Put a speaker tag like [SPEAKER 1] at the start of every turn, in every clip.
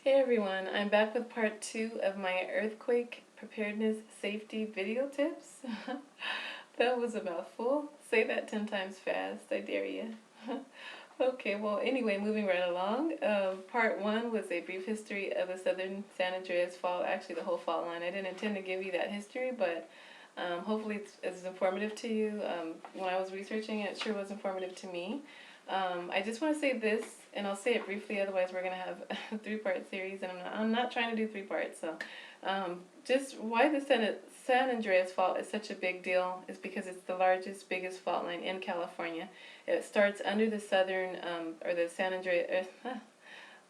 [SPEAKER 1] Hey everyone, I'm back with part 2 of my earthquake preparedness safety video tips. That was a mouthful. Say that 10 times fast, I dare you. Okay, well anyway, moving right along. Part 1 was a brief history of the southern San Andreas Fault, actually the whole fault line. I didn't intend to give you that history, but hopefully it's informative to you. When I was researching it, it sure was informative to me. I just want to say this, and I'll say it briefly, otherwise we're going to have a 3-part series, and I'm not trying to do 3 parts. So just why the San Andreas Fault is such a big deal is because it's the largest, biggest fault line in California. It starts under the southern, or the San Andreas,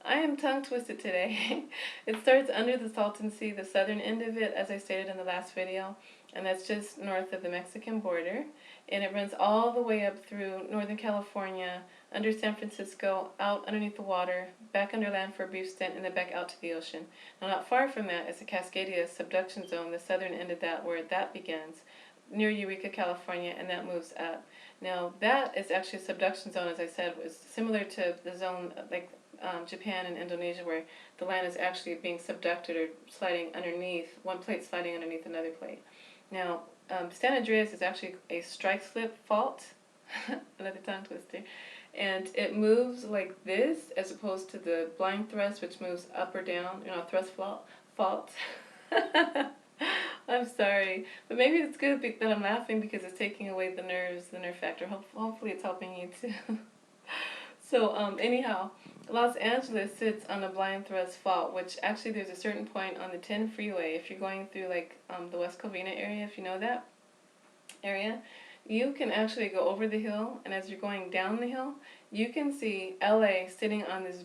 [SPEAKER 1] I am tongue twisted today. It starts under the Salton Sea, the southern end of it, as I stated in the last video, and that's just north of the Mexican border. And it runs all the way up through Northern California, under San Francisco, out underneath the water, back under land for a brief stint, and then back out to the ocean. Now, not far from that is the Cascadia subduction zone, the southern end of that, where that begins, near Eureka, California, and that moves up. Now, that is actually a subduction zone, as I said, was similar to the zone like Japan and Indonesia, where the land is actually being subducted or sliding underneath, one plate sliding underneath another plate. Now, San Andreas is actually a strike-slip fault, another tongue twister, and it moves like this as opposed to the blind thrust, which moves up or down, thrust fault. I'm sorry, but maybe it's good that I'm laughing because it's taking away the nerve factor. Hopefully it's helping you too. So anyhow, Los Angeles sits on the blind thrust fault, which actually there's a certain point on the 10 freeway, if you're going through like the West Covina area, if you know that area, you can actually go over the hill, and as you're going down the hill, you can see LA sitting on this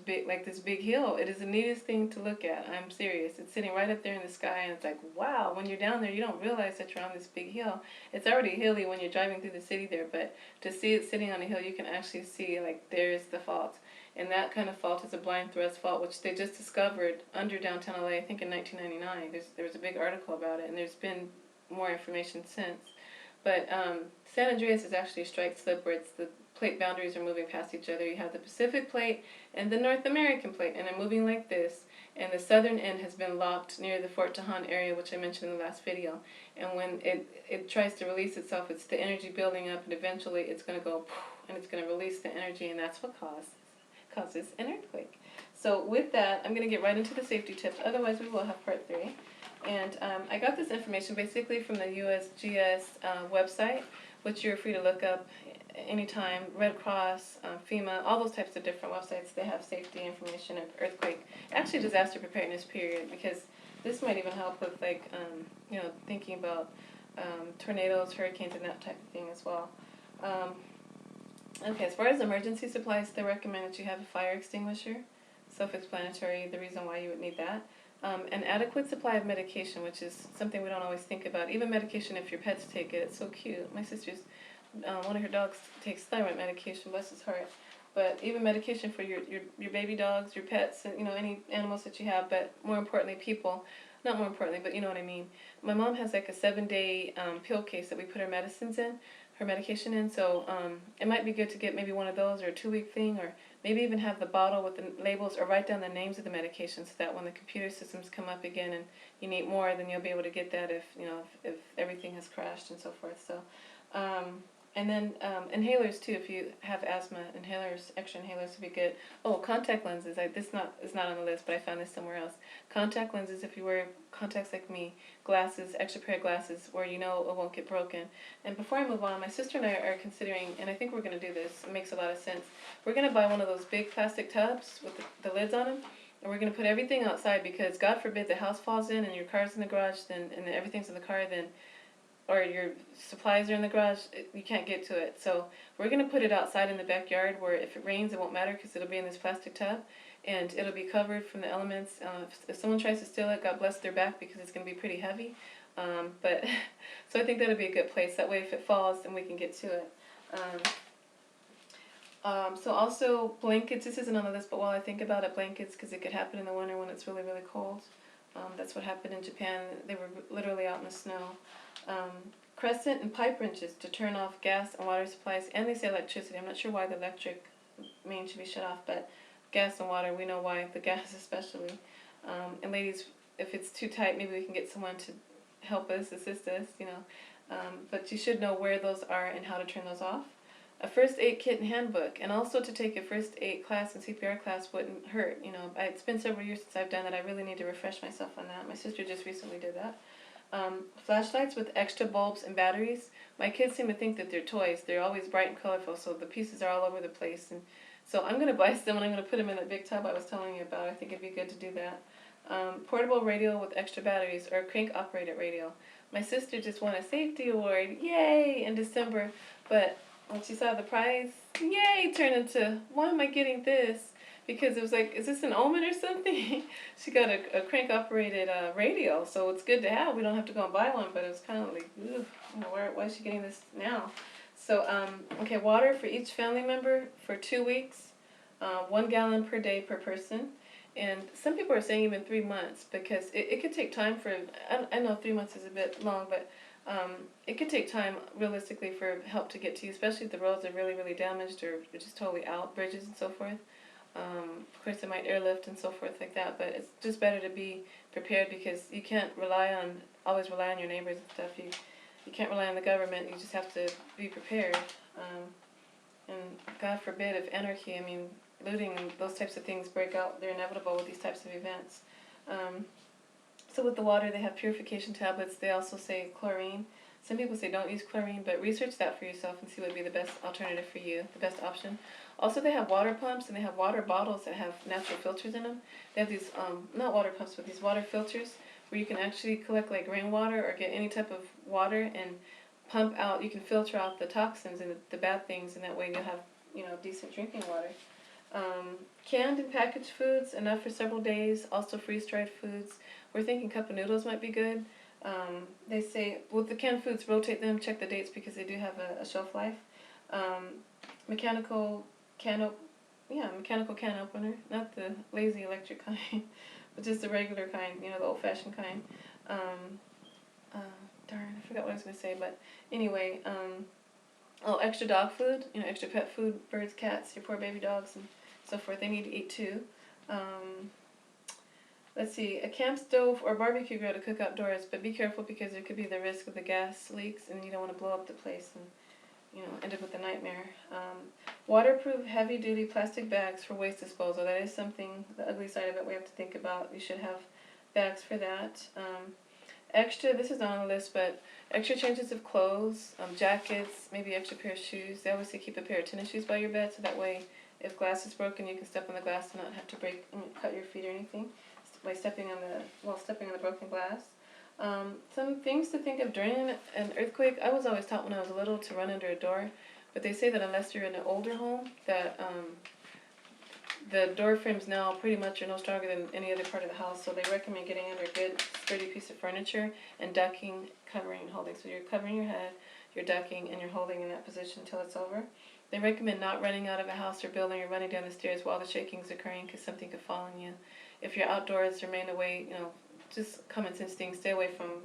[SPEAKER 1] big hill. It is the neatest thing to look at. I'm serious. It's sitting right up there in the sky, and it's like, wow, when you're down there, you don't realize that you're on this big hill. It's already hilly when you're driving through the city there, but to see it sitting on a hill, you can actually see, like, there's the fault. And that kind of fault is a blind thrust fault, which they just discovered under downtown LA, I think in 1999. There was a big article about it, and there's been more information since. But San Andreas is actually a strike slip where it's the plate boundaries are moving past each other. You have the Pacific plate and the North American plate, and they're moving like this. And the southern end has been locked near the Fort Tejon area, which I mentioned in the last video. And when it tries to release itself, it's the energy building up, and eventually it's going to go poof, and it's going to release the energy, and that's what causes an earthquake. So with that, I'm going to get right into the safety tips. Otherwise, we will have part 3. And I got this information basically from the USGS website, which you're free to look up anytime. Red Cross, FEMA, all those types of different websites, they have safety information and earthquake, actually disaster preparedness period, because this might even help with like, thinking about tornadoes, hurricanes, and that type of thing as well. Okay, as far as emergency supplies, they recommend that you have a fire extinguisher. Self-explanatory, the reason why you would need that. An adequate supply of medication, which is something we don't always think about. Even medication, if your pets take it, it's so cute. My sister's, one of her dogs takes thyroid medication, bless his heart. But even medication for your baby dogs, your pets, and any animals that you have, but more importantly, people. Not more importantly, but you know what I mean. My mom has like a 7-day pill case that we put her medicines in, her medication in, so it might be good to get maybe one of those, or a 2-week thing, or maybe even have the bottle with the labels, or write down the names of the medications, so that when the computer systems come up again and you need more, then you'll be able to get that if everything has crashed and so forth. So and then inhalers too, if you have asthma, extra inhalers would be good. Oh, contact lenses. This is not on the list, but I found this somewhere else. Contact lenses, if you wear contacts like me, glasses, extra pair of glasses, where you know it won't get broken. And before I move on, my sister and I are considering, and I think we're going to do this, it makes a lot of sense, we're going to buy one of those big plastic tubs with the lids on them, and we're going to put everything outside, because God forbid the house falls in and your car's in the garage, and everything's in the car, then or your supplies are in the garage, you can't get to it. So we're going to put it outside in the backyard, where if it rains, it won't matter because it'll be in this plastic tub, and it'll be covered from the elements. If someone tries to steal it, God bless their back, because it's going to be pretty heavy. But so I think that'll be a good place. That way if it falls, then we can get to it. So also blankets. This isn't on the list, but while I think about it, blankets, because it could happen in the winter when it's really, really cold. That's what happened in Japan. They were literally out in the snow. Crescent and pipe wrenches to turn off gas and water supplies, and they say electricity. I'm not sure why the electric main should be shut off, but gas and water. We know why, the gas especially. And ladies, if it's too tight, maybe we can get someone to help us, assist us, but you should know where those are and how to turn those off. A first aid kit and handbook, and also to take a first aid class and CPR class wouldn't hurt. It's been several years since I've done that. I really need to refresh myself on that. My sister just recently did that. Flashlights with extra bulbs and batteries. My kids seem to think that they're toys. They're always bright and colorful, so the pieces are all over the place. And so I'm going to buy some, and I'm going to put them in that big tub I was telling you about. I think it'd be good to do that. Portable radio with extra batteries, or crank operated radio. My sister just won a safety award, yay, in December, but when she saw the prize, yay, turned into, why am I getting this? Because it was like, is this an omen or something? She got a crank operated radio, so it's good to have. We don't have to go and buy one, but it was kind of like, ugh, why is she getting this now? So, okay, water for each family member for 2 weeks, 1 gallon per day per person. And some people are saying even 3 months, because it could take time for, I know 3 months is a bit long, but it could take time realistically for help to get to you, especially if the roads are really, really damaged or just totally out, bridges and so forth. Of course, it might airlift and so forth like that, but it's just better to be prepared, because you can't always rely on your neighbors and stuff. You can't rely on the government. You just have to be prepared. And God forbid if anarchy, looting and those types of things break out, they're inevitable with these types of events. So with the water, they have purification tablets. They also say chlorine. Some people say don't use chlorine, but research that for yourself and see what would be the best alternative for you, the best option. Also, they have water pumps, and they have water bottles that have natural filters in them. They have these, not water pumps, but these water filters where you can actually collect like rainwater or get any type of water and pump out. You can filter out the toxins and the bad things, and that way you'll have, decent drinking water. Canned and packaged foods, enough for several days. Also freeze-dried foods. We're thinking cup of noodles might be good. They say with the canned foods, rotate them, check the dates because they do have a shelf life. Mechanical can opener, not the lazy electric kind, but just the regular kind, the old-fashioned kind. Darn, I forgot what I was going to say, but anyway, extra dog food, extra pet food, birds, cats, your poor baby dogs, and so forth. They need to eat too. Let's see, a camp stove or barbecue grill to cook outdoors, but be careful because there could be the risk of the gas leaks, and you don't want to blow up the place and end up with a nightmare. Waterproof, heavy-duty plastic bags for waste disposal. That is something, the ugly side of it, we have to think about. You should have bags for that. Extra, this is not on the list, but extra changes of clothes, jackets, maybe extra pair of shoes. They always say keep a pair of tennis shoes by your bed, so that way if glass is broken, you can step on the glass and not have to cut your feet or anything by stepping on the broken glass. Some things to think of during an earthquake. I was always taught when I was little to run under a door, but they say that unless you're in an older home, that the door frames now pretty much are no stronger than any other part of the house, so they recommend getting under a good sturdy piece of furniture and ducking, covering, and holding. So you're covering your head, you're ducking, and you're holding in that position until it's over. They recommend not running out of a house or building or running down the stairs while the shaking is occurring, because something could fall on you. If you're outdoors, remain away, just common sense things. Stay away from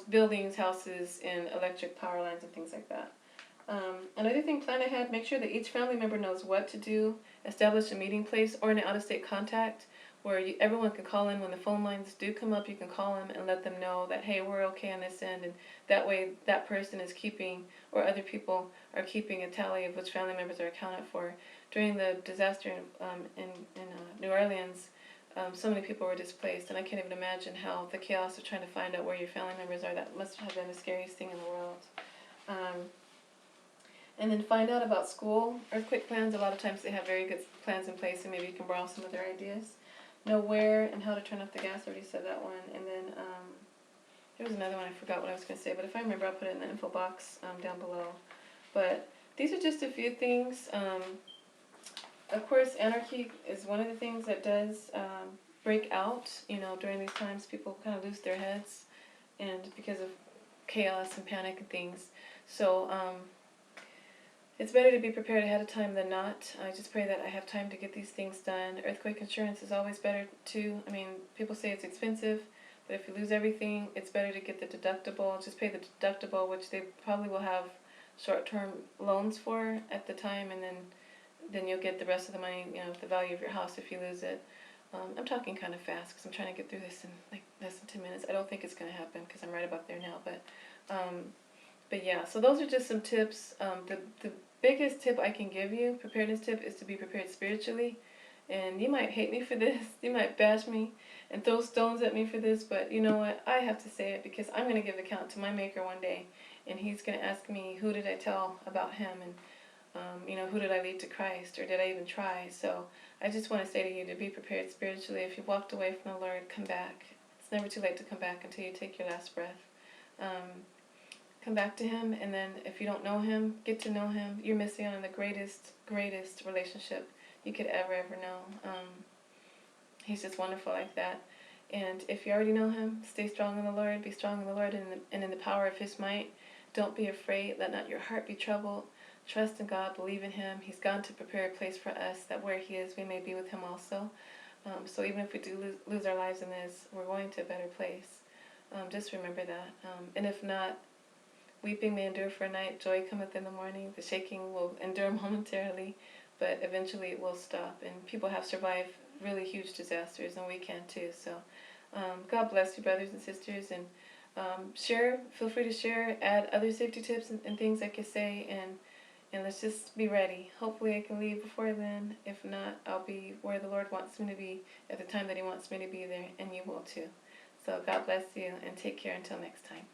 [SPEAKER 1] buildings, houses, and electric power lines and things like that. Another thing, plan ahead. Make sure that each family member knows what to do. Establish a meeting place or an out-of-state contact where everyone can call in when the phone lines do come up. You can call them and let them know that, hey, we're okay on this end, and that way that person is keeping, or other people are keeping, a tally of which family members are accounted for. During the disaster in New Orleans, so many people were displaced, and I can't even imagine how the chaos of trying to find out where your family members are. That must have been the scariest thing in the world. And then find out about school earthquake plans. A lot of times they have very good plans in place, and maybe you can borrow some of their ideas. Know where and how to turn off the gas. I already said that one. And then there was another one. I forgot what I was going to say, but if I remember, I'll put it in the info box down below. But these are just a few things. Of course, anarchy is one of the things that does break out. During these times, people kind of lose their heads, and because of chaos and panic and things. So it's better to be prepared ahead of time than not. I just pray that I have time to get these things done. Earthquake insurance is always better too. People say it's expensive, but if you lose everything, it's better to get the deductible. Just pay the deductible, which they probably will have short-term loans for at the time, and then then you'll get the rest of the money, the value of your house if you lose it. I'm talking kind of fast because I'm trying to get through this in like less than 2 minutes. I don't think it's going to happen because I'm right about there now. But yeah, so those are just some tips. The biggest tip I can give you, preparedness tip, is to be prepared spiritually. And you might hate me for this. You might bash me and throw stones at me for this. But you know what? I have to say it because I'm going to give account to my Maker one day. And He's going to ask me, who did I tell about Him? And who did I lead to Christ, or did I even try? So I just want to say to you to be prepared spiritually. If you walked away from the Lord, come back. It's never too late to come back until you take your last breath. Come back to Him, and then if you don't know Him, get to know Him. You're missing out on the greatest relationship you could ever know. He's just wonderful like that. And if you already know Him, stay strong in the Lord. Be strong in the Lord and in the power of His might. Don't be afraid. Let not your heart be troubled. Trust in God, believe in Him. He's gone to prepare a place for us, that where He is, we may be with Him also. So even if we do lose our lives in this, we're going to a better place. Just remember that. And if not, weeping may endure for a night, joy cometh in the morning. The shaking will endure momentarily, but eventually it will stop. And people have survived really huge disasters, and we can too. So God bless you, brothers and sisters, and share. Feel free to share, add other safety tips and things I could say, and let's just be ready. Hopefully I can leave before then. If not, I'll be where the Lord wants me to be at the time that He wants me to be there, and you will too. So God bless you, and take care until next time.